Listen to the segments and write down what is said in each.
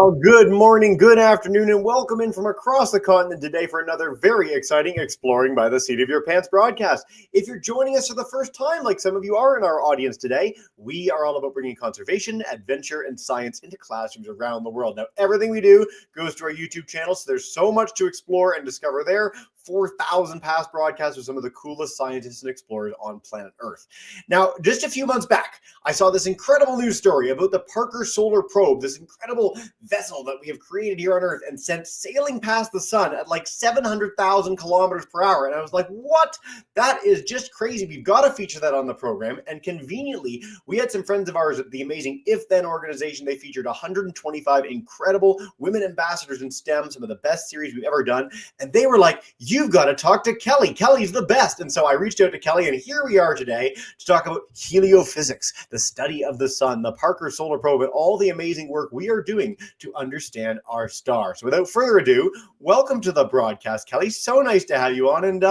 Well, good morning, good afternoon, and welcome in from across the continent today for another very exciting Exploring by the Seat of Your Pants broadcast. If you're joining us for the first time, like some of you are in our audience today, we are all about bringing conservation, adventure, and science into classrooms around the world. Now, everything we do goes to our YouTube channel, so there's so much to explore and discover there. 4,000 past broadcasts with some of the coolest scientists and explorers on planet Earth. Now, just a few months back, I saw this incredible news story about the Parker Solar Probe, this incredible vessel that we have created here on Earth and sent sailing past the sun at like 700,000 kilometers per hour. And I was like, what? That is just crazy. We've got to feature that on the program. And conveniently, we had some friends of ours at the amazing If Then organization. They featured 125 incredible women ambassadors in STEM, some of the best series we've ever done. And they were like, you've got to talk to Kelly. Kelly's the best. And so I reached out to Kelly, and here we are today to talk about heliophysics, the study of the sun, the Parker Solar Probe, and all the amazing work we are doing to understand our star. So without further ado, welcome to the broadcast, Kelly. So nice to have you on, and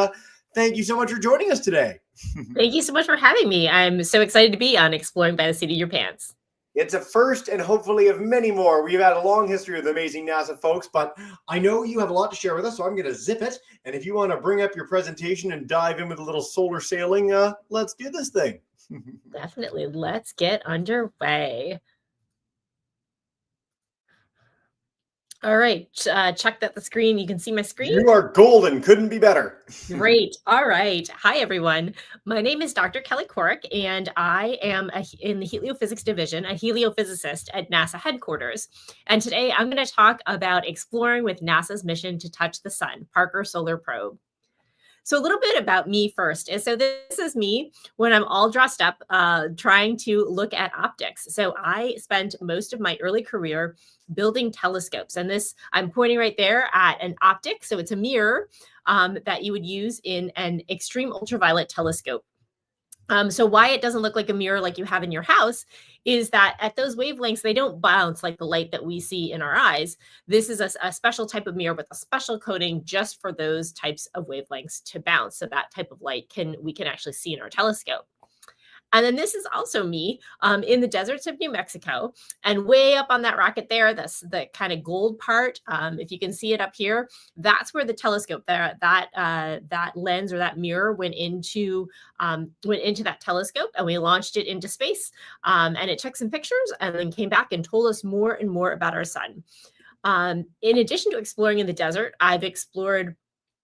thank you so much for joining us today. Thank you so much for having me. I'm so excited to be on Exploring by the Seat of Your Pants. It's a first and hopefully of many more. We've had a long history with amazing NASA folks, but I know you have a lot to share with us, so I'm going to zip it. And if you want to bring up your presentation and dive in with a little solar sailing, let's do this thing. Definitely. Let's get underway. All right. Check that the screen. You can see my screen. You are golden. Couldn't be better. Great. All right. Hi, everyone. My name is Dr. Kelly Korreck, and I am in the heliophysics division, a heliophysicist at NASA headquarters. And today I'm going to talk about exploring with NASA's mission to touch the sun, Parker Solar Probe. So a little bit about me first. And so this is me when I'm all dressed up, trying to look at optics. So I spent most of my early career building telescopes. And this, I'm pointing right there at an optic. So it's a mirror that you would use in an extreme ultraviolet telescope. So why it doesn't look like a mirror like you have in your house is that at those wavelengths, they don't bounce like the light that we see in our eyes. This is a special type of mirror with a special coating just for those types of wavelengths to bounce. So that type of light we can actually see in our telescope. And then this is also me in the deserts of New Mexico, and way up on that rocket there, that's the kind of gold part. If you can see it up here, that's where the telescope there, that lens or that mirror went into that telescope, and we launched it into space. And it took some pictures and then came back and told us more and more about our sun. In addition to exploring in the desert, I've explored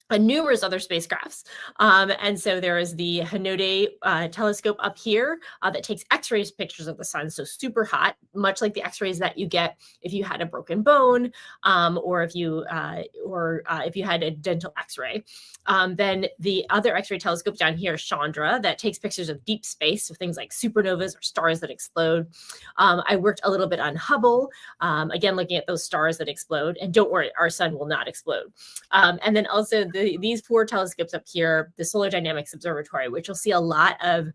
numerous other spacecrafts. And so there is the Hinode telescope up here that takes X-rays pictures of the sun. So super hot, much like the X-rays that you get if you had a broken bone, or if you had a dental X-ray. Then the other X-ray telescope down here is Chandra, that takes pictures of deep space, so things like supernovas or stars that explode. I worked a little bit on Hubble, again, looking at those stars that explode. And don't worry, our sun will not explode. And then also these 4 telescopes up here, the Solar Dynamics Observatory, which you'll see a lot of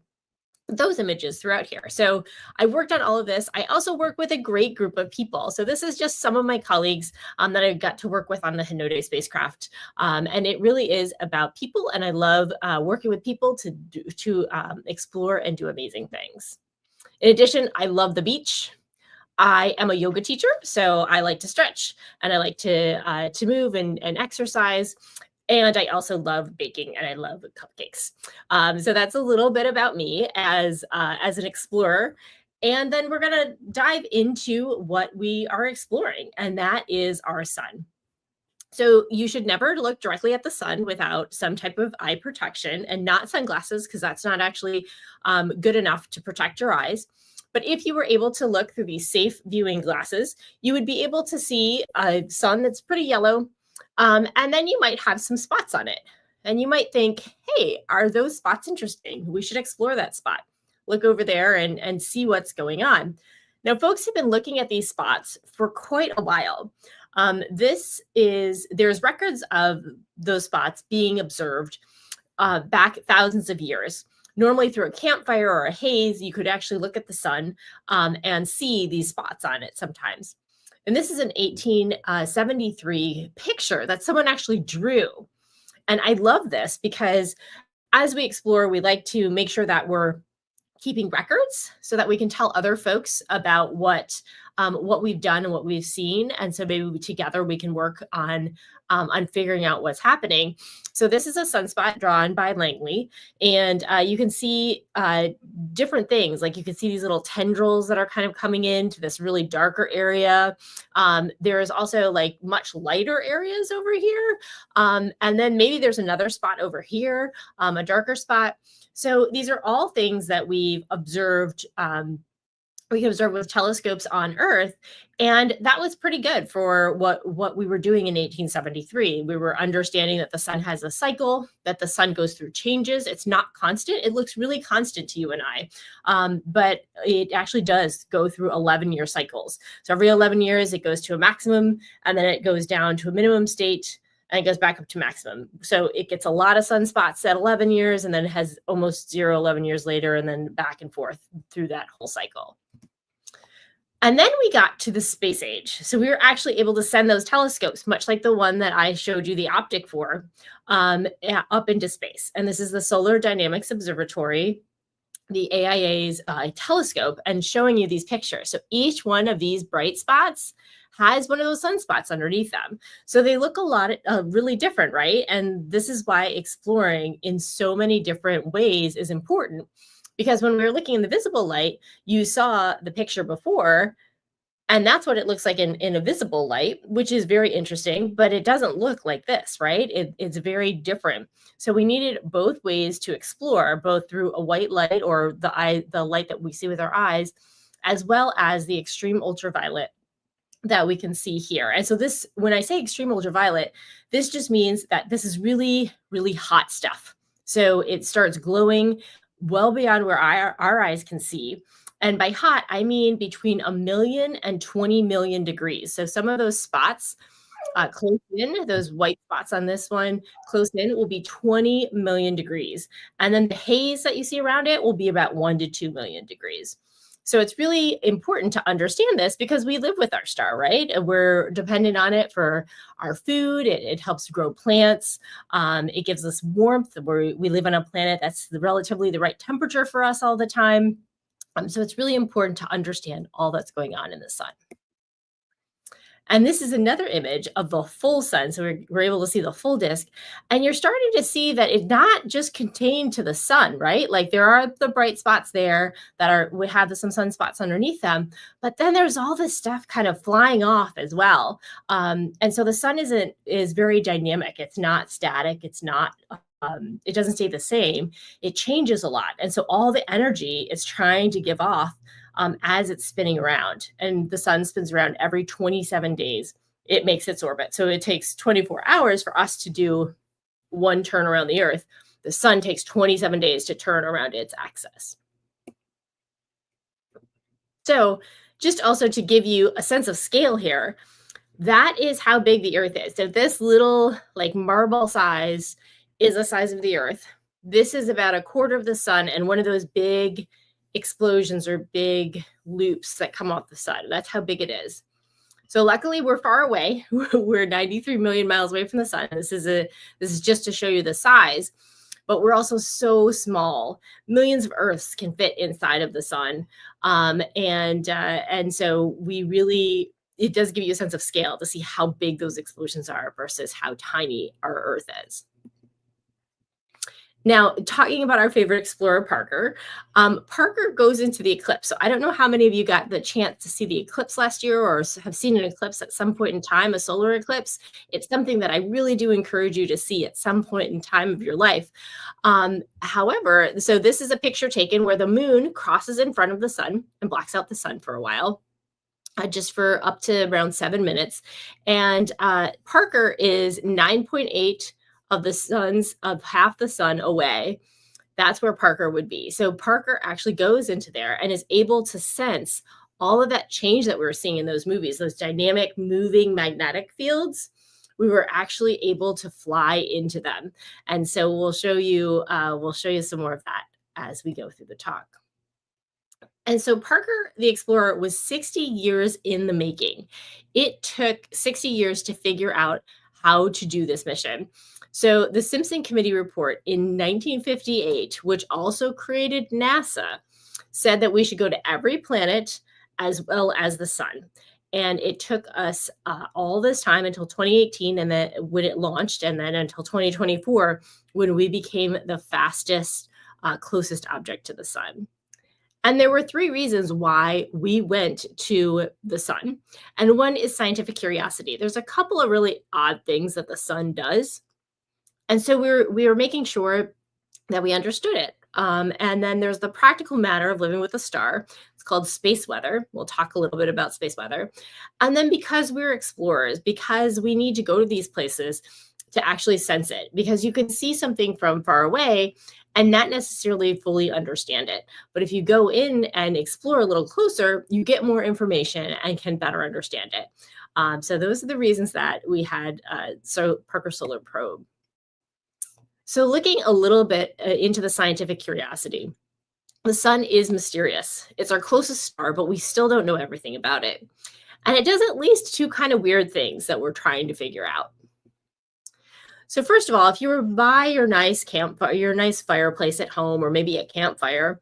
those images throughout here. So I worked on all of this. I also work with a great group of people. So this is just some of my colleagues that I got to work with on the Hinode spacecraft. And it really is about people. And I love working with people to explore and do amazing things. In addition, I love the beach. I am a yoga teacher, so I like to stretch and I like to move and exercise. And I also love baking and I love cupcakes. So that's a little bit about me as an explorer. And then we're going to dive into what we are exploring, and that is our sun. So you should never look directly at the sun without some type of eye protection, and not sunglasses, because that's not actually good enough to protect your eyes. But if you were able to look through these safe viewing glasses, you would be able to see a sun that's pretty yellow. And then you might have some spots on it. And you might think, hey, are those spots interesting? We should explore that spot. Look over there and see what's going on. Now, folks have been looking at these spots for quite a while. There's records of those spots being observed back thousands of years. Normally through a campfire or a haze, you could actually look at the sun and see these spots on it sometimes. And this is an 1873 picture that someone actually drew. And I love this because as we explore, we like to make sure that we're keeping records so that we can tell other folks about what what we've done and what we've seen. And so maybe together we can work on figuring out what's happening. So this is a sunspot drawn by Langley, and you can see different things. Like you can see these little tendrils that are kind of coming into this really darker area. There's also like much lighter areas over here. And then maybe there's another spot over here, a darker spot. So these are all things that we've observed. We can observe with telescopes on Earth, and that was pretty good for what we were doing in 1873. We were understanding that the sun has a cycle, that the sun goes through changes. It's not constant. It looks really constant to you and I, but it actually does go through 11-year cycles. So every 11 years, it goes to a maximum, and then it goes down to a minimum state, and it goes back up to maximum. So it gets a lot of sunspots at 11 years, and then it has almost zero 11 years later, and then back and forth through that whole cycle. And then we got to the space age. So we were actually able to send those telescopes, much like the one that I showed you the optic for, up into space. And this is the Solar Dynamics Observatory, the AIA's telescope, and showing you these pictures. So each one of these bright spots has one of those sunspots underneath them. So they look a lot really different, right? And this is why exploring in so many different ways is important. Because when we were looking in the visible light, you saw the picture before, and that's what it looks like in a visible light, which is very interesting, but it doesn't look like this, right? It's very different. So we needed both ways to explore, both through a white light or the light that we see with our eyes, as well as the extreme ultraviolet that we can see here. And so this, when I say extreme ultraviolet, this just means that this is really, really hot stuff. So it starts glowing well beyond where our eyes can see. And by hot, I mean between 1 million and 20 million degrees. So some of those spots close in, those white spots on this one, close in will be 20 million degrees. And then the haze that you see around it will be about 1 to 2 million degrees. So it's really important to understand this because we live with our star, right? We're dependent on it for our food. It helps grow plants. It gives us warmth. We live on a planet that's relatively the right temperature for us all the time. So it's really important to understand all that's going on in the sun. And this is another image of the full sun. So we're able to see the full disk. And you're starting to see that it's not just contained to the sun, right? Like there are the bright spots there that we have some sunspots underneath them. But then there's all this stuff kind of flying off as well. And so the sun is very dynamic. It's not static. It's not it doesn't stay the same. It changes a lot. And so all the energy it's trying to give off as it's spinning around. And the sun spins around every 27 days. It makes its orbit. So it takes 24 hours for us to do one turn around the Earth. The sun takes 27 days to turn around its axis. So just also to give you a sense of scale here, that is how big the Earth is. So this little like marble size is the size of the Earth. This is about 1/4 of the sun and one of those big explosions or big loops that come off the sun. That's how big it is. So luckily we're far away. We're 93 million miles away from the sun. This is just to show you the size, but we're also so small. Millions of Earths can fit inside of the sun. And so it does give you a sense of scale to see how big those explosions are versus how tiny our Earth is. Now, talking about our favorite explorer, Parker, Parker goes into the eclipse. So I don't know how many of you got the chance to see the eclipse last year or have seen an eclipse at some point in time, a solar eclipse. It's something that I really do encourage you to see at some point in time of your life. However, so this is a picture taken where the moon crosses in front of the sun and blocks out the sun for a while. Just for up to around 7 minutes. And Parker is 9.8 of half the sun away. That's where Parker would be. So Parker actually goes into there and is able to sense all of that change that we were seeing in those movies, those dynamic moving magnetic fields. We were actually able to fly into them. And so we'll show you some more of that as we go through the talk. And so Parker the Explorer was 60 years in the making. It took 60 years to figure out how to do this mission. So the Simpson Committee report in 1958, which also created NASA, said that we should go to every planet as well as the sun. And it took us all this time until 2018, and then when it launched, and then until 2024, when we became the fastest, closest object to the sun. And there were three reasons why we went to the sun. And one is scientific curiosity. There's a couple of really odd things that the sun does. And so we were making sure that we understood it. And then there's the practical matter of living with a star. It's called space weather. We'll talk a little bit about space weather. And then because we're explorers, because we need to go to these places to actually sense it, because you can see something from far away and not necessarily fully understand it. But if you go in and explore a little closer, you get more information and can better understand it. So those are the reasons that we had Parker Solar Probe. So looking a little bit into the scientific curiosity, the sun is mysterious. It's our closest star, but we still don't know everything about it. And it does at least two kind of weird things that we're trying to figure out. So first of all, if you were by your nice fireplace at home, or maybe a campfire,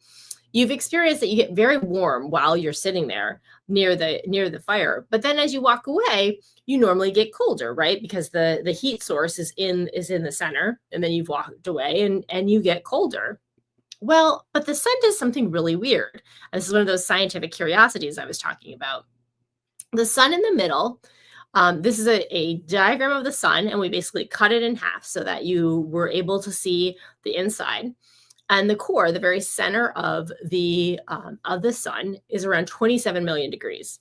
you've experienced that you get very warm while you're sitting there near the fire. But then as you walk away, you normally get colder, right? Because the heat source is in the center, and then you've walked away and you get colder. Well, but the sun does something really weird. This is one of those scientific curiosities I was talking about. The sun in the middle, this is a diagram of the sun, and we basically cut it in half so that you were able to see the inside. And the core, the very center of the sun, is around 27 million degrees.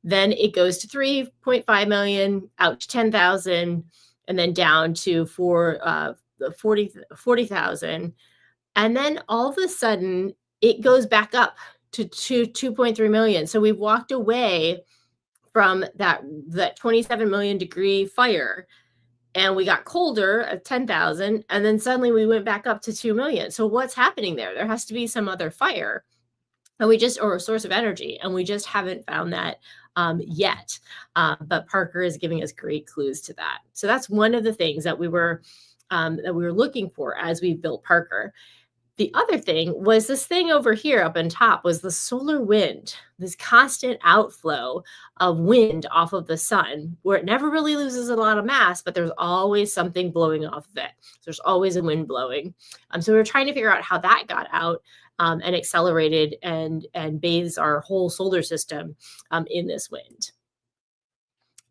Then it goes to 3.5 million, out to 10,000, and then down to 40,000. And then all of a sudden, it goes back up to 2.3 million. So we've walked away from that 27 million degree fire, and we got colder at 10,000, and then suddenly we went back up to 2 million. So what's happening there? There has to be some other fire, or a source of energy, and we just haven't found that yet. But Parker is giving us great clues to that. So that's one of the things that we were looking for as we built Parker. The other thing was this thing over here up on top was the solar wind, this constant outflow of wind off of the sun, where it never really loses a lot of mass, but there's always something blowing off of it. So there's always a wind blowing. So we were trying to figure out how that got out and accelerated and bathes our whole solar system in this wind.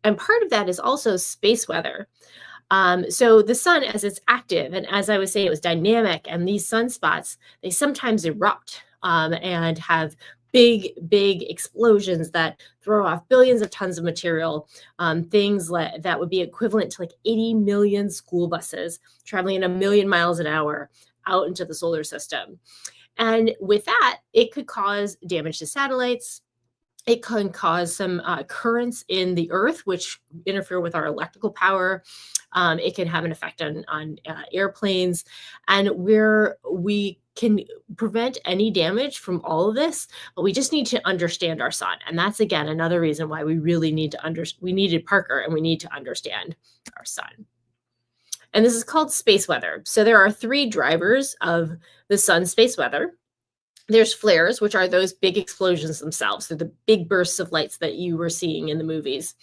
And part of that is also space weather. So the sun, as it's active, and as I was saying, it was dynamic, and these sunspots, they sometimes erupt and have big explosions that throw off billions of tons of material, things that would be equivalent to like 80 million school buses traveling at 1 million miles an hour out into the solar system. And with that, it could cause damage to satellites. It can cause some currents in the earth, which interfere with our electrical power. It can have an effect on airplanes. And we can prevent any damage from all of this, but we just need to understand our sun. And that's, again, another reason why we really need to we needed Parker, and we need to understand our sun. And this is called space weather. So there are 3 drivers of the sun's space weather. There's flares, which are those big explosions themselves. They're the big bursts of lights that you were seeing in the movies.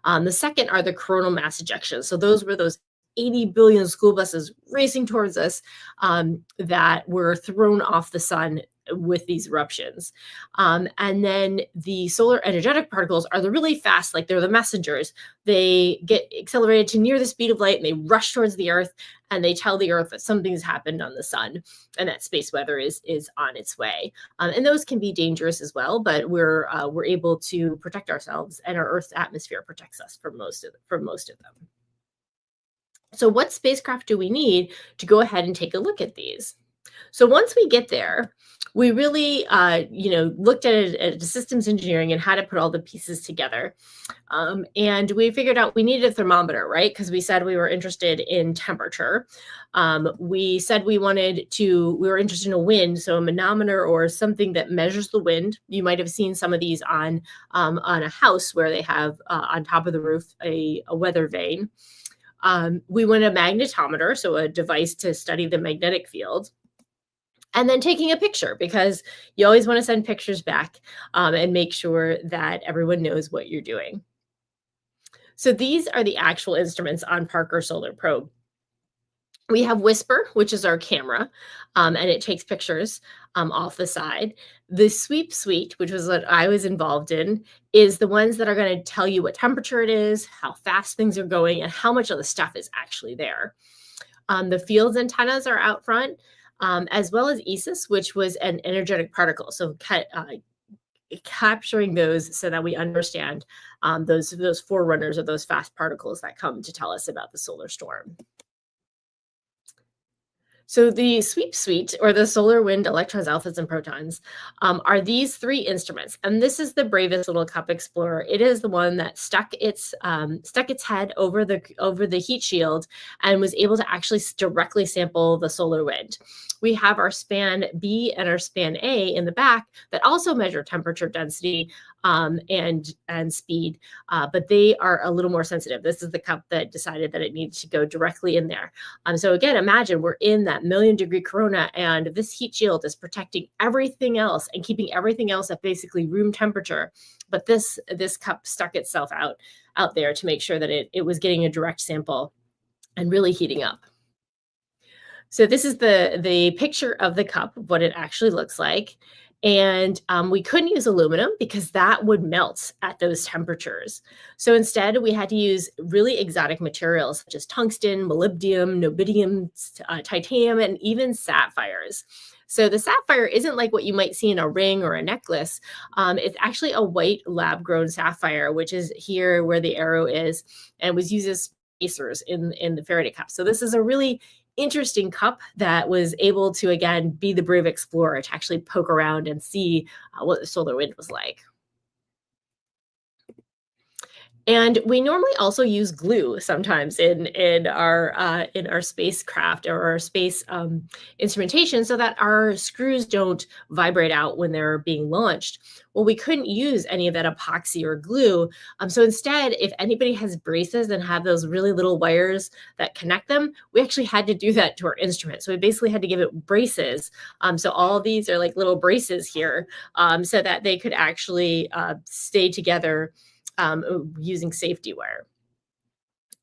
The second are the coronal mass ejections. So those were those 80 billion school buses racing towards us that were thrown off the sun with these eruptions. And then the solar energetic particles are the really fast, like they're the messengers. They get accelerated to near the speed of light, and they rush towards the Earth, and they tell the Earth that something's happened on the sun, and that space weather is on its way. And those can be dangerous as well, but we're able to protect ourselves, and our Earth's atmosphere protects us from most of them. So what spacecraft do we need to go ahead and take a look at these? So once we get there, we really, looked at systems engineering and how to put all the pieces together. And we figured out we needed a thermometer, right? Because we said we were interested in temperature. We said we were interested in a wind, so a manometer or something that measures the wind. You might have seen some of these on a house where they have on top of the roof a weather vane. We wanted a magnetometer, so a device to study the magnetic field. And then taking a picture, because you always want to send pictures back and make sure that everyone knows what you're doing. So these are the actual instruments on Parker Solar Probe. We have Whisper, which is our camera, and it takes pictures off the side. The Sweep Suite, which was what I was involved in, is the ones that are going to tell you what temperature it is, how fast things are going, and how much of the stuff is actually there. The Fields antennas are out front, as well as ESIS, which was an energetic particle. So capturing those so that we understand those forerunners of those fast particles that come to tell us about the solar storm. So the Sweep Suite, or the solar wind electrons, alphas, and protons, are these three instruments. And this is the bravest little cup explorer. It is the one that stuck its head over the heat shield and was able to actually directly sample the solar wind. We have our span B and our span A in the back that also measure temperature, density, and speed, but they are a little more sensitive. This is the cup that decided that it needed to go directly in there. So again, imagine we're in that 1,000,000-degree corona, and this heat shield is protecting everything else and keeping everything else at basically room temperature. But this cup stuck itself out there to make sure that it was getting a direct sample and really heating up. So this is the picture of the cup, what it actually looks like. And we couldn't use aluminum because that would melt at those temperatures. So instead, we had to use really exotic materials such as tungsten, molybdenum, niobium, titanium, and even sapphires. So the sapphire isn't like what you might see in a ring or a necklace. It's actually a white lab-grown sapphire, which is here where the arrow is, and was used as spacers in the Faraday cup. So this is a really interesting cup that was able to, again, be the brave explorer to actually poke around and see what the solar wind was like. And we normally also use glue sometimes in our spacecraft or our space instrumentation, so that our screws don't vibrate out when they're being launched. Well, we couldn't use any of that epoxy or glue. So instead, if anybody has braces and have those really little wires that connect them, we actually had to do that to our instrument. So we basically had to give it braces. So all of these are like little braces here, so that they could actually stay together using safety wire.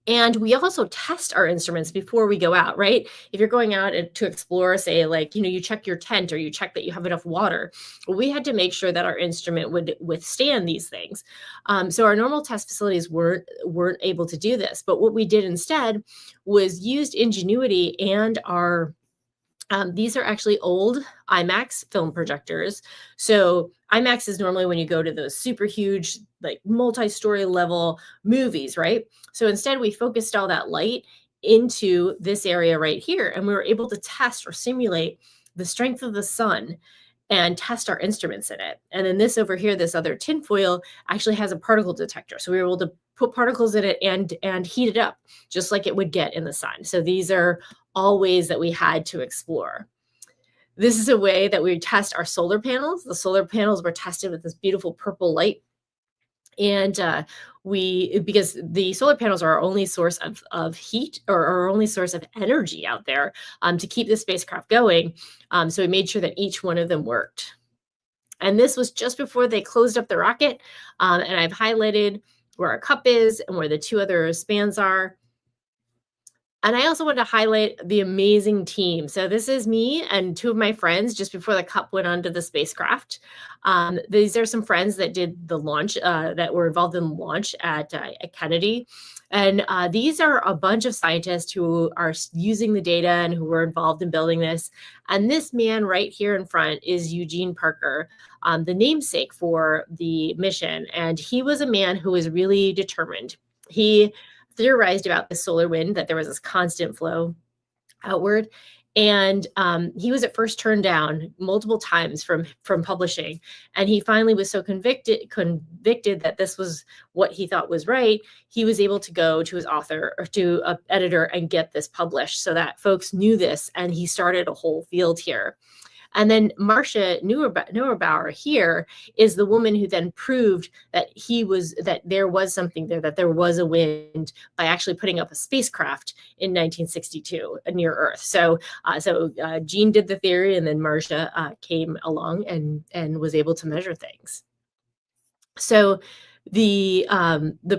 And we also test our instruments before we go out, right? If you're going out to explore, say, like, you check your tent or you check that you have enough water. Well, we had to make sure that our instrument would withstand these things. So our normal test facilities weren't able to do this. But what we did instead was used ingenuity and our these are actually old IMAX film projectors. So IMAX is normally when you go to those super huge, like multi-story level movies, right? So instead we focused all that light into this area right here, and we were able to test or simulate the strength of the sun and test our instruments in it. And then this over here, this other tinfoil actually has a particle detector. So we were able to put particles in it and heat it up just like it would get in the sun. So these are all ways that we had to explore. This is a way that we test our solar panels. The solar panels were tested with this beautiful purple light. And because the solar panels are our only source of heat, or our only source of energy out there to keep the spacecraft going. So we made sure that each one of them worked. And this was just before they closed up the rocket. And I've highlighted where our cup is and where the two other spans are. And I also want to highlight the amazing team. So this is me and two of my friends just before the cup went onto the spacecraft. These are some friends that did the launch, that were involved in the launch at Kennedy. And these are a bunch of scientists who are using the data and who were involved in building this. And this man right here in front is Eugene Parker, the namesake for the mission. And he was a man who was really determined. He theorized about the solar wind, that there was this constant flow outward. And he was at first turned down multiple times from publishing. And he finally was so convicted that this was what he thought was right. He was able to go to his author or to an editor and get this published so that folks knew this. And he started a whole field here. And then Marcia Neubauer here is the woman who then proved that there was something there, that there was a wind, by actually putting up a spacecraft in 1962 near Earth. So Jean did the theory, and then Marcia came along and was able to measure things. So the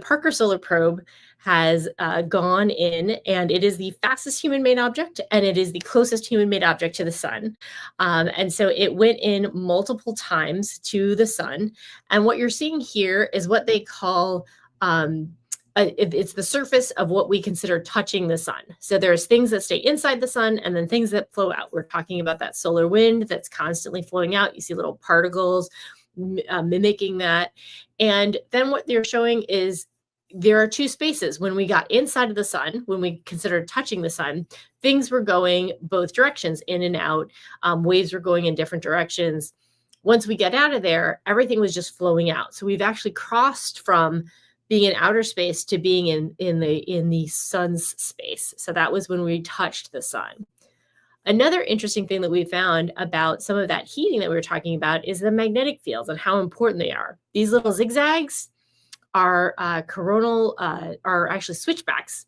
Parker Solar Probe has gone in, and it is the fastest human-made object, and it is the closest human-made object to the sun. And so it went in multiple times to the sun. And what you're seeing here is what they call it's the surface of what we consider touching the sun. So there's things that stay inside the sun and then things that flow out. We're talking about that solar wind that's constantly flowing out. You see little particles mimicking that. And then what they're showing is there are two spaces. When we got inside of the sun, when we considered touching the sun, things were going both directions, in and out. Waves were going in different directions. Once we get out of there, everything was just flowing out. So we've actually crossed from being in outer space to being in the sun's space. So that was when we touched the sun. Another interesting thing that we found about some of that heating that we were talking about is the magnetic fields and how important they are. These little zigzags are are actually switchbacks.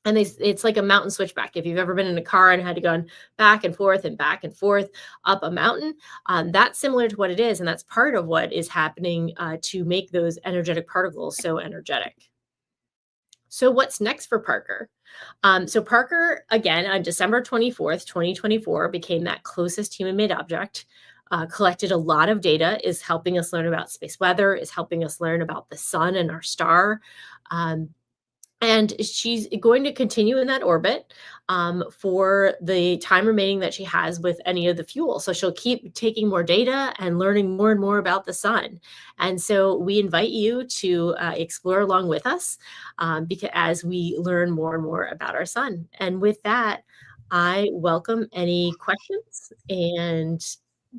And it's like a mountain switchback. If you've ever been in a car and had to go back and forth up a mountain, that's similar to what it is. And that's part of what is happening to make those energetic particles so energetic. So what's next for Parker? So Parker, again, on December 24th, 2024, became that closest human-made object, collected a lot of data, is helping us learn about space weather, is helping us learn about the sun and our star. And she's going to continue in that orbit for the time remaining that she has with any of the fuel. So she'll keep taking more data and learning more and more about the sun. And so we invite you to explore along with us because as we learn more and more about our sun. And with that, I welcome any questions, and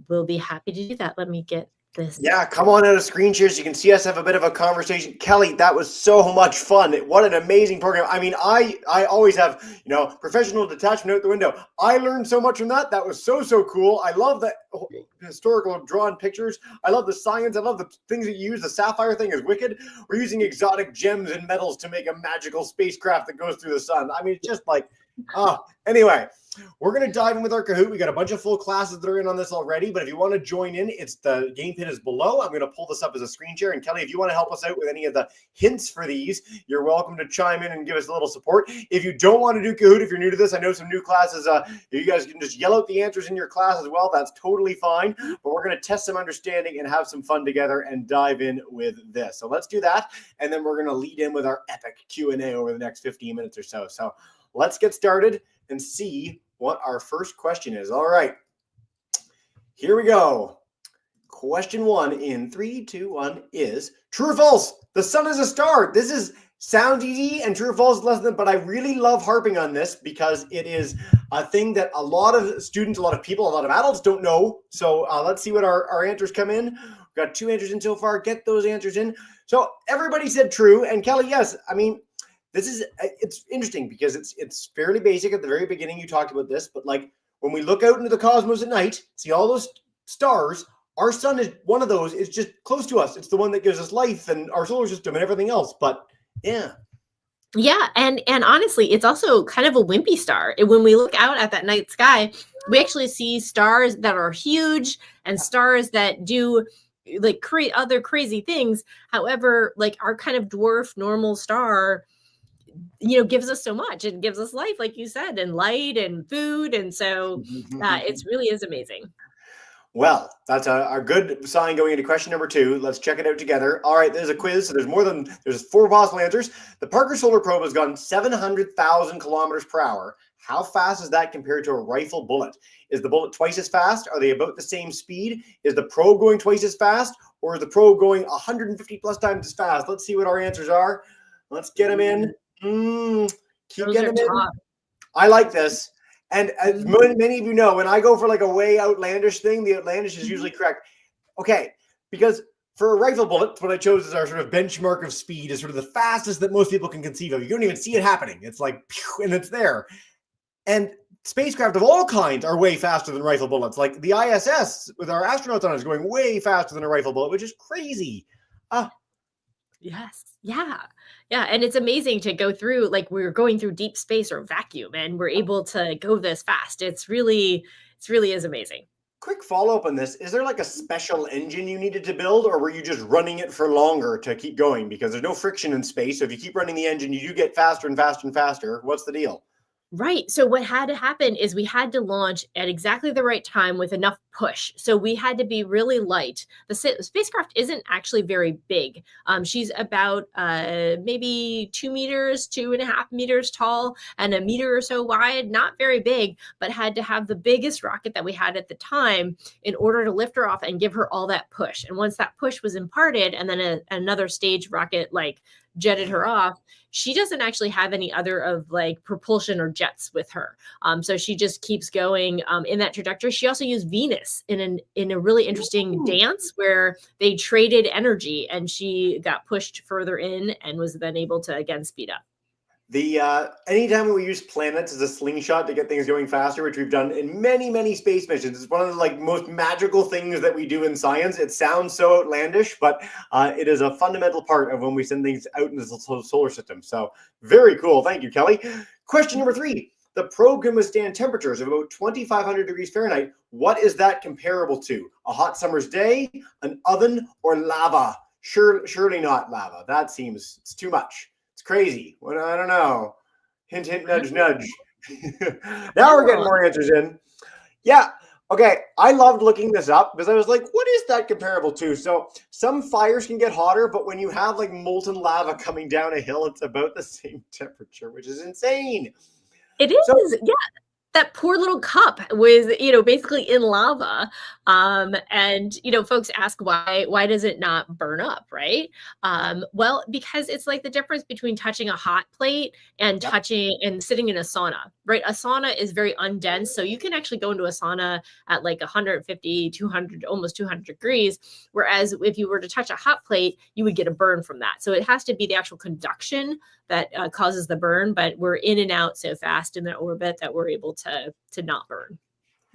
we'll be happy to do that. Let me get this. Yeah, come on out of screen share so you can see us have a bit of a conversation. Kelly, that was so much fun. What an amazing program. I mean, I always have, professional detachment out the window. I learned so much from that. That was so cool. I love the historical drawn pictures. I love the science. I love the things that you use. The sapphire thing is wicked. We're using exotic gems and metals to make a magical spacecraft that goes through the sun. I mean, it's just like, anyway. We're going to dive in with our Kahoot. We got a bunch of full classes that are in on this already, but if you want to join in, it's the game pin is below. I'm going to pull this up as a screen share. And Kelly, if you want to help us out with any of the hints for these, you're welcome to chime in and give us a little support. If you don't want to do Kahoot, if you're new to this, I know some new classes, you guys can just yell out the answers in your class as well. That's totally fine. But we're going to test some understanding and have some fun together and dive in with this. So let's do that. And then we're going to lead in with our epic Q&A over the next 15 minutes or so. So let's get started and see what our first question is. All right, here we go. Question 1 in 3, 2, 1 is true or false? The sun is a star. This sounds easy, and true or false is less than, but I really love harping on this because it is a thing that a lot of students, a lot of people, a lot of adults don't know. So let's see what our answers come in. We've got 2 answers in so far. Get those answers in. So everybody said true, and Kelly, yes. I mean, it's interesting because it's fairly basic. At the very beginning, you talked about this, but like when we look out into the cosmos at night, see all those stars, our sun is one of those. It's just close to us. It's the one that gives us life and our solar system and everything else. But yeah. Yeah, and honestly, it's also kind of a wimpy star. When we look out at that night sky, we actually see stars that are huge and stars that do like other crazy things. However, like our kind of dwarf normal star, gives us so much. It gives us life, like you said, and light and food. And so it really is amazing. Well, that's a good sign going into question number 2. Let's check it out together. All right, there's a quiz. So there's 4 possible answers. The Parker Solar Probe has gone 700,000 kilometers per hour. How fast is that compared to a rifle bullet? Is the bullet twice as fast? Are they about the same speed? Is the probe going twice as fast? Or is the probe going 150 plus times as fast? Let's see what our answers are. Let's get them in. Keep getting them in. I like this. And as many of you know, when I go for like a way outlandish thing, the outlandish is usually correct. Okay, because for a rifle bullet, what I chose as our sort of benchmark of speed is sort of the fastest that most people can conceive of. You don't even see it happening. It's like, and it's there. And spacecraft of all kinds are way faster than rifle bullets. Like the ISS with our astronauts on it is going way faster than a rifle bullet, which is crazy. Yes. Yeah. Yeah. And it's amazing to go through, like, we're going through deep space or vacuum and we're able to go this fast. It's really is amazing. Quick follow-up on this. Is there like a special engine you needed to build, or were you just running it for longer to keep going? Because there's no friction in space. So if you keep running the engine, you do get faster and faster and faster. What's the deal? Right. So what had to happen is we had to launch at exactly the right time with enough push. So we had to be really light. The spacecraft isn't actually very big. She's about maybe 2 meters, 2.5 meters tall, and a meter or so wide. Not very big, but had to have the biggest rocket that we had at the time in order to lift her off and give her all that push. And once that push was imparted, and then another stage rocket like jetted her off, she doesn't actually have any other of like propulsion or jets with her. So she just keeps going in that trajectory. She also used Venus in a really interesting dance where they traded energy, and she got pushed further in and was then able to again speed up. The anytime we use planets as a slingshot to get things going faster, which we've done in many space missions, it's one of the like most magical things that we do in science. It sounds so outlandish, but it is a fundamental part of when we send things out into the solar system. So very cool. Thank you, Kelly. Question number 3. The probe can withstand temperatures of about 2,500 degrees Fahrenheit. What is that comparable to? A hot summer's day, an oven, or lava? Surely not lava. That seems it's too much. Crazy. Well, I don't know. Hint, hint, nudge, nudge. Now we're getting more answers in. Yeah. Okay. I loved looking this up because I was like, what is that comparable to? So some fires can get hotter, but when you have like molten lava coming down a hill, it's about the same temperature, which is insane. It is. Yeah. That poor little cup was, basically in lava. And, folks ask why does it not burn up, right? Well, because it's like the difference between touching a hot plate and touching and sitting in a sauna, right? A sauna is very undense. So you can actually go into a sauna at like 150, 200, almost 200 degrees. Whereas if you were to touch a hot plate, you would get a burn from that. So it has to be the actual conduction that causes the burn, but we're in and out so fast in the orbit that we're able to not burn.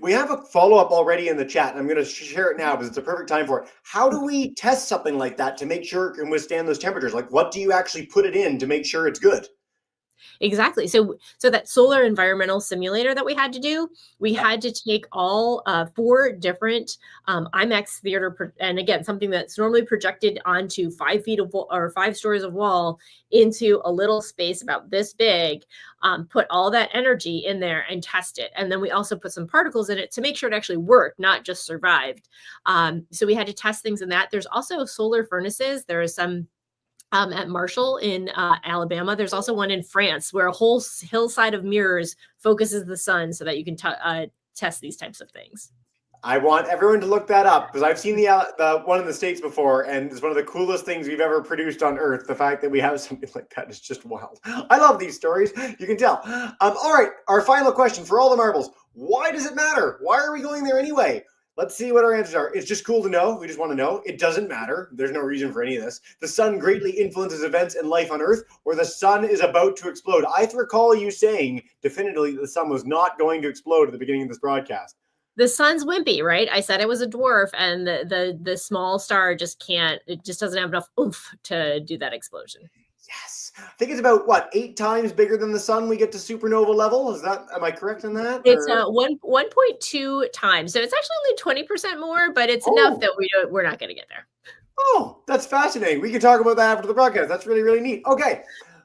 We have a follow-up already in the chat, and I'm going to share it now because it's a perfect time for it. How do we test something like that to make sure it can withstand those temperatures? Like, what do you actually put it in to make sure it's good? Exactly. So that solar environmental simulator that we had to do, we had to take all 4 different IMAX theater, and again, something that's normally projected onto 5 feet of or 5 stories of wall into a little space about this big, put all that energy in there and test it. And then we also put some particles in it to make sure it actually worked, not just survived. So we had to test things in that. There's also solar furnaces. There is some at Marshall in Alabama. There's also one in France where a whole hillside of mirrors focuses the sun so that you can test these types of things. I want everyone to look that up because I've seen the one in the States before, and it's one of the coolest things we've ever produced on Earth. The fact that we have something like that is just wild. I love these stories. You can tell. All right, our final question for all the marbles. Why does it matter? Why are we going there anyway? Let's see what our answers are. It's just cool to know. We just want to know. It doesn't matter. There's no reason for any of this. The sun greatly influences events and life on Earth, or the sun is about to explode. I recall you saying definitively that the sun was not going to explode at the beginning of this broadcast. The sun's wimpy, right? I said it was a dwarf, and the small star just doesn't have enough oomph to do that explosion. Yes. I think it's about, 8 times bigger than the sun we get to supernova level? Am I correct on that? It's 1.2 times. So it's actually only 20% more, but it's enough that we're not going to get there. Oh, that's fascinating. We can talk about that after the broadcast. That's really, really neat. Okay.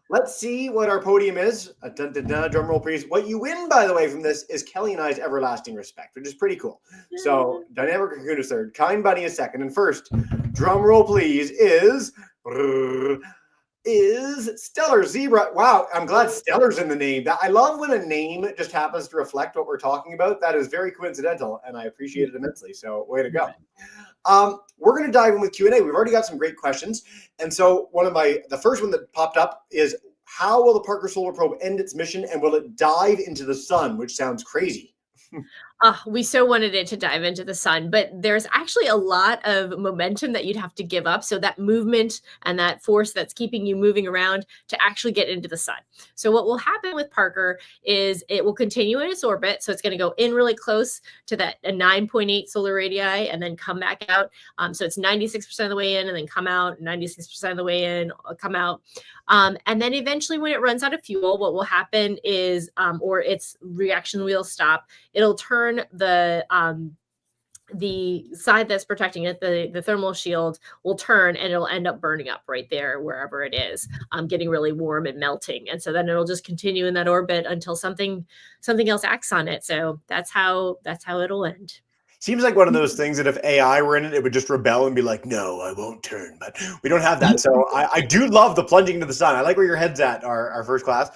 Let's see what our podium is. Drum roll, please. What you win, by the way, from this is Kelly and I's everlasting respect, which is pretty cool. So, Dynamic Raccoon is 3rd, Kind Bunny is 2nd, and first, drum roll, please, is Stellar Zebra. Wow, I'm glad Stellar's in the name. I love when a name just happens to reflect what we're talking about. That is very coincidental, and I appreciate it immensely. So, way to go. We're going to dive in with Q&A. We've already got some great questions. And so the first one that popped up is, how will the Parker Solar Probe end its mission, and will it dive into the sun, which sounds crazy? We so wanted it to dive into the sun, but there's actually a lot of momentum that you'd have to give up. So that movement and that force that's keeping you moving around to actually get into the sun. So what will happen with Parker is it will continue in its orbit. So it's going to go in really close to that 9.8 solar radii and then come back out. So it's 96% of the way in and then come out, 96% of the way in, come out. And then eventually when it runs out of fuel, what will happen is, or its reaction wheel stop, it'll turn the side that's protecting it, the thermal shield will turn and it'll end up burning up right there wherever it is, getting really warm and melting. And so then it'll just continue in that orbit until something else acts on it. So that's how it'll end. Seems like one of those things that if AI were in it, it would just rebel and be like, no, I won't turn. But we don't have that. So I do love the plunging into the sun. I like where your head's at, our first class.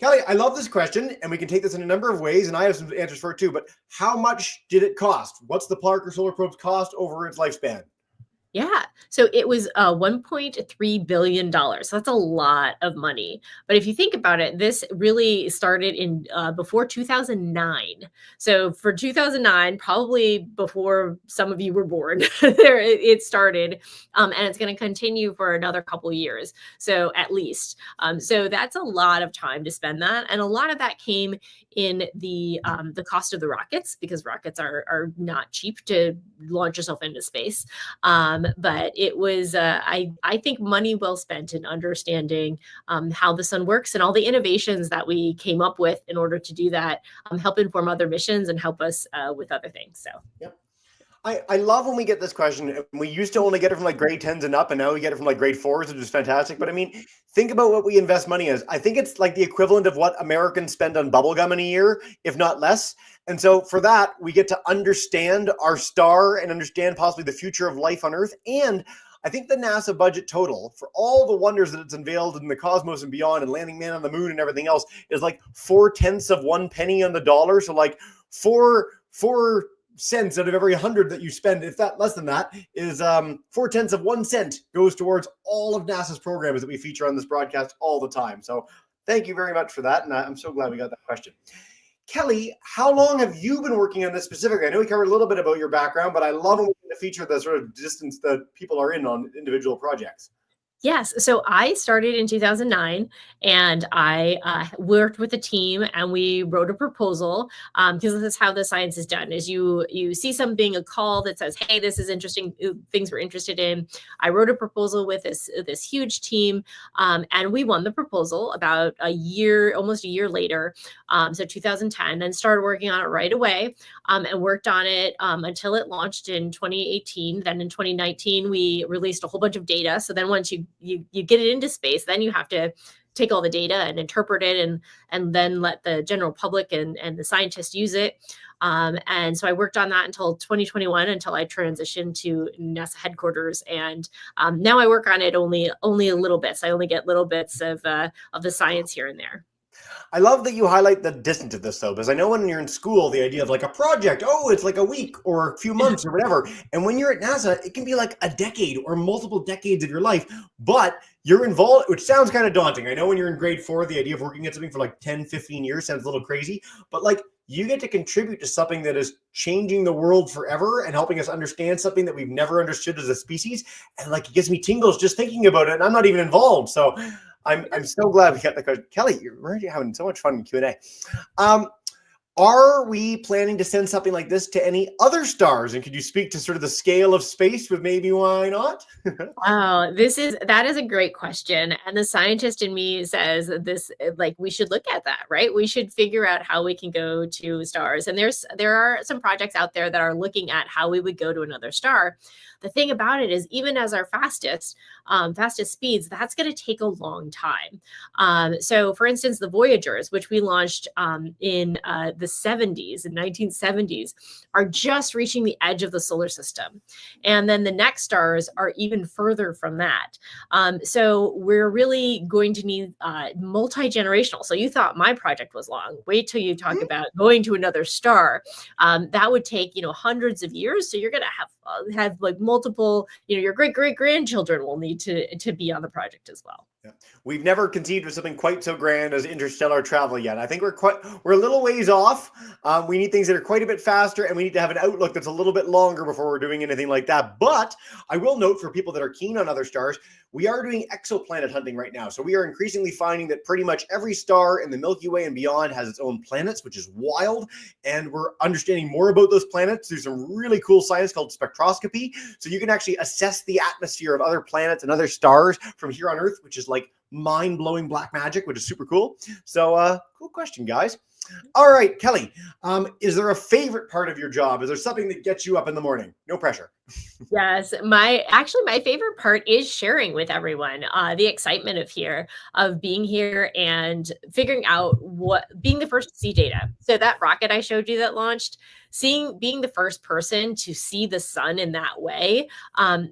Kelly, I love this question, and we can take this in a number of ways, and I have some answers for it too. But how much did it cost? What's the Parker Solar Probe's cost over its lifespan? Yeah. So it was $1.3 billion. So that's a lot of money. But if you think about it, this really started in before 2009. So for 2009, probably before some of you were born, it started. And it's going to continue for another couple years. So at least. So that's a lot of time to spend that. And a lot of that came in the cost of the rockets, because rockets are not cheap to launch yourself into space. But it was, I think, money well spent in understanding how the sun works and all the innovations that we came up with in order to do that, help inform other missions and help us with other things. So, yep. I love when we get this question. We used to only get it from like grade 10s and up, and now we get it from like grade 4s, which is fantastic. But I mean, think about what we invest money as. I think it's like the equivalent of what Americans spend on bubblegum in a year, if not less. And so for that, we get to understand our star and understand possibly the future of life on Earth. And I think the NASA budget total for all the wonders that it's unveiled in the cosmos and beyond, and landing man on the moon and everything else, is like 4/10 of 1 penny on the dollar. So like four cents out of every 100 that you spend, if that less than that, is 4/10 of 1 cent goes towards all of NASA's programs that we feature on this broadcast all the time. So thank you very much for that. And I'm so glad we got that question. Kelly, how long have you been working on this specifically? I know we covered a little bit about your background, but I love when we feature the sort of distance that people are in on individual projects. Yes. So I started in 2009 and I worked with a team and we wrote a proposal, because this is how the science is done, is you see something, a call that says, hey, this is interesting, things we're interested in. I wrote a proposal with this huge team, and we won the proposal about almost a year later. So 2010, and started working on it right away, and worked on it until it launched in 2018. Then in 2019, we released a whole bunch of data. So then once you get it into space, then you have to take all the data and interpret it and then let the general public and the scientists use it. And so I worked on that until 2021, until I transitioned to NASA headquarters. And now I work on it only a little bit. So I only get little bits of the science here and there. I love that you highlight the distance of this, though, because I know when you're in school, the idea of like a project, oh, it's like a week or a few months or whatever. And when you're at NASA, it can be like a decade or multiple decades of your life, but you're involved, which sounds kind of daunting. I know when you're in grade 4, the idea of working at something for like 10, 15 years sounds a little crazy, but like you get to contribute to something that is changing the world forever and helping us understand something that we've never understood as a species. And like, it gives me tingles just thinking about it, and I'm not even involved. So I'm so glad we got the question. Kelly, you're already having so much fun in Q&A. Are we planning to send something like this to any other stars? And could you speak to sort of the scale of space with maybe why not? Oh, that is a great question. And the scientist in me says this, like, we should look at that, right? We should figure out how we can go to stars. And there are some projects out there that are looking at how we would go to another star. The thing about it is, even as our fastest speeds, that's going to take a long time. So for instance, the Voyagers, which we launched in the 70s, in 1970s, are just reaching the edge of the solar system. And then the next stars are even further from that. So we're really going to need multi-generational. So you thought my project was long. Wait till you talk about going to another star. That would take, hundreds of years. So you're going to have like multiple, your great grandchildren will need to be on the project as well. We've never conceived of something quite so grand as interstellar travel yet. I think we're a little ways off. We need things that are quite a bit faster, and we need to have an outlook that's a little bit longer before we're doing anything like that. But I will note, for people that are keen on other stars, we are doing exoplanet hunting right now. So we are increasingly finding that pretty much every star in the Milky Way and beyond has its own planets, which is wild. And we're understanding more about those planets through some really cool science called spectroscopy. So you can actually assess the atmosphere of other planets and other stars from here on Earth, which is like mind-blowing black magic, which is super cool. So cool question, guys. All right, Kelly, is there a favorite part of your job? Is there something that gets you up in the morning? No pressure. Yes, my favorite part is sharing with everyone the excitement of being here and figuring out being the first to see data. So that rocket I showed you that launched, being the first person to see the sun in that way. When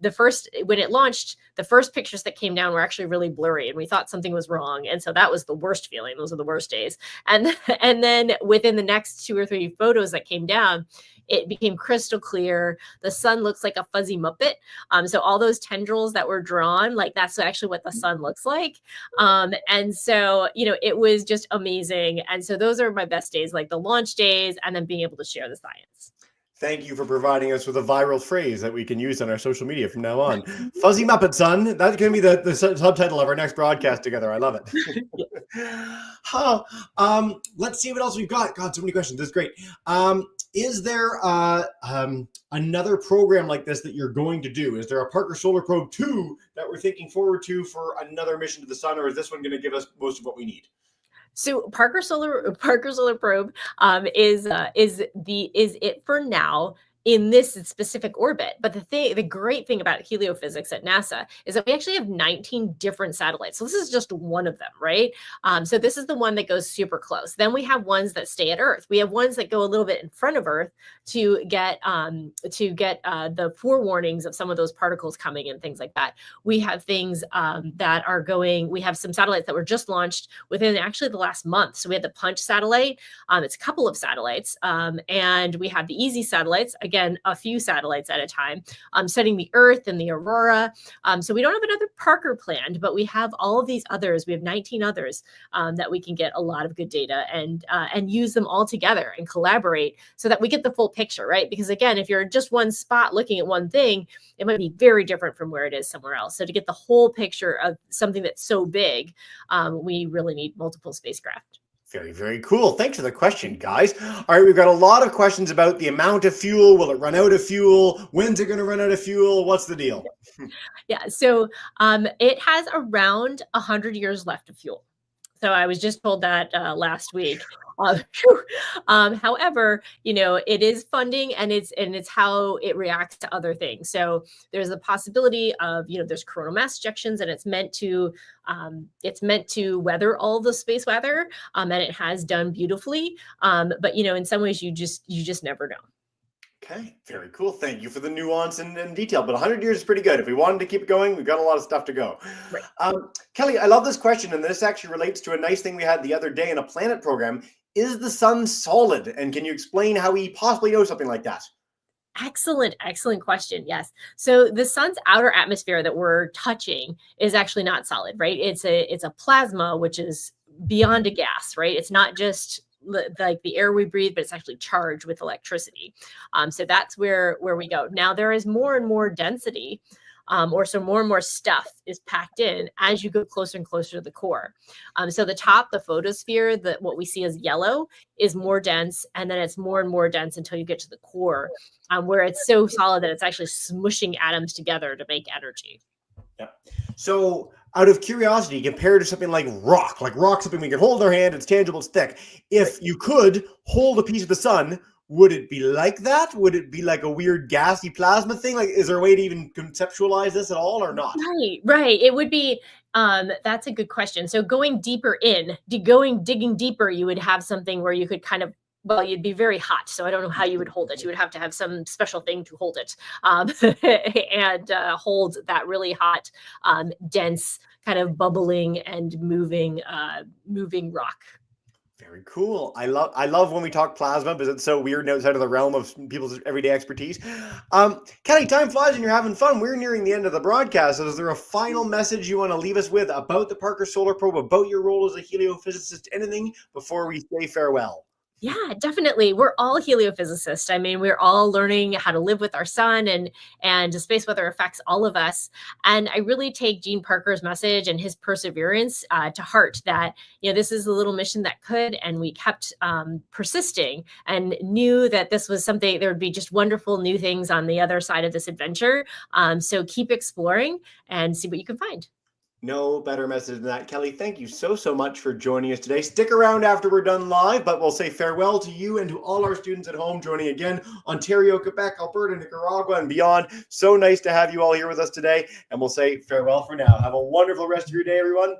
it launched, the first pictures that came down were actually really blurry, and we thought something was wrong. And so that was the worst feeling. Those are the worst days. And then within the next 2 or 3 photos that came down, it became crystal clear. The sun looks like a fuzzy Muppet. So all those tendrils that were drawn, like that's actually what the sun looks like. And so, it was just amazing. And so those are my best days, like the launch days, and then being able to share the science. Thank you for providing us with a viral phrase that we can use on our social media from now on. Fuzzy Muppet Sun. That's going to be the subtitle of our next broadcast together. I love it. Let's see what else we've got. God, so many questions. This is great. Is there another program like this that you're going to do? Is there a Parker Solar Probe 2 that we're thinking forward to for another mission to the sun, or is this one going to give us most of what we need? So Parker Solar Probe is it for now in this specific orbit. But the great thing about heliophysics at NASA is that we actually have 19 different satellites. So this is just one of them, right? So this is the one that goes super close. Then we have ones that stay at Earth. We have ones that go a little bit in front of Earth to get the forewarnings of some of those particles coming and things like that. We have things that are going. We have some satellites that were just launched within actually the last month. So we had the Punch satellite. It's a couple of satellites, and we have the Easy satellites. Again, a few satellites at a time, studying the Earth and the Aurora. So we don't have another Parker planned, but we have all of these others. We have 19 others that we can get a lot of good data and use them all together and collaborate so that we get the full picture, right? Because again, if you're just one spot looking at one thing, it might be very different from where it is somewhere else. So to get the whole picture of something that's so big, we really need multiple spacecraft. Very, very cool. Thanks for the question, guys. All right, we've got a lot of questions about the amount of fuel. Will it run out of fuel? When's it going to run out of fuel? What's the deal? Yeah, so it has around 100 years left of fuel. So I was just told that last week. However, it is funding and it's how it reacts to other things. So there's a possibility of, there's coronal mass ejections, and it's meant to weather all the space weather, and it has done beautifully. But in some ways you just never know. Okay, very cool. Thank you for the nuance and detail. But 100 years is pretty good. If we wanted to keep it going, we've got a lot of stuff to go. Right. Kelly, I love this question, and this actually relates to a nice thing we had the other day in a planet program. Is the sun solid? And can you explain how we possibly know something like that? Excellent question. Yes. So the sun's outer atmosphere that we're touching is actually not solid, right? It's a plasma, which is beyond a gas, right? It's not just like the air we breathe, but it's actually charged with electricity. So that's where we go. Now there is more and more density, so more and more stuff is packed in as you go closer and closer to the core. So the top, the photosphere, what we see as yellow, is more dense, and then it's more and more dense until you get to the core, where it's so solid that it's actually smushing atoms together to make energy. Yeah. So out of curiosity, compared to something like rock, something we can hold in our hand, it's tangible, it's thick. If you could hold a piece of the sun, would it be like that? Would it be like a weird gassy plasma thing? Like, is there a way to even conceptualize this at all or not? Right. It would be, that's a good question. So digging deeper, you would have something where you could kind of, you'd be very hot. So I don't know how you would hold it. You would have to have some special thing to hold it, and hold that really hot, dense, kind of bubbling and moving rock. Very cool. I love when we talk plasma because it's so weird and outside of the realm of people's everyday expertise. Kelly, time flies and you're having fun. We're nearing the end of the broadcast. So is there a final message you want to leave us with about the Parker Solar Probe, about your role as a heliophysicist, anything before we say farewell? Yeah, definitely. We're all heliophysicists. I mean, we're all learning how to live with our sun, and space weather affects all of us. And I really take Gene Parker's message and his perseverance to heart. That this is a little mission that could, and we kept persisting and knew that this was something. There would be just wonderful new things on the other side of this adventure. So keep exploring and see what you can find. No better message than that. Kelly, thank you so much for joining us today. Stick around after we're done live, but we'll say farewell to you and to all our students at home joining again, Ontario, Quebec, Alberta, Nicaragua, and beyond. So nice to have you all here with us today, and we'll say farewell for now. Have a wonderful rest of your day, everyone.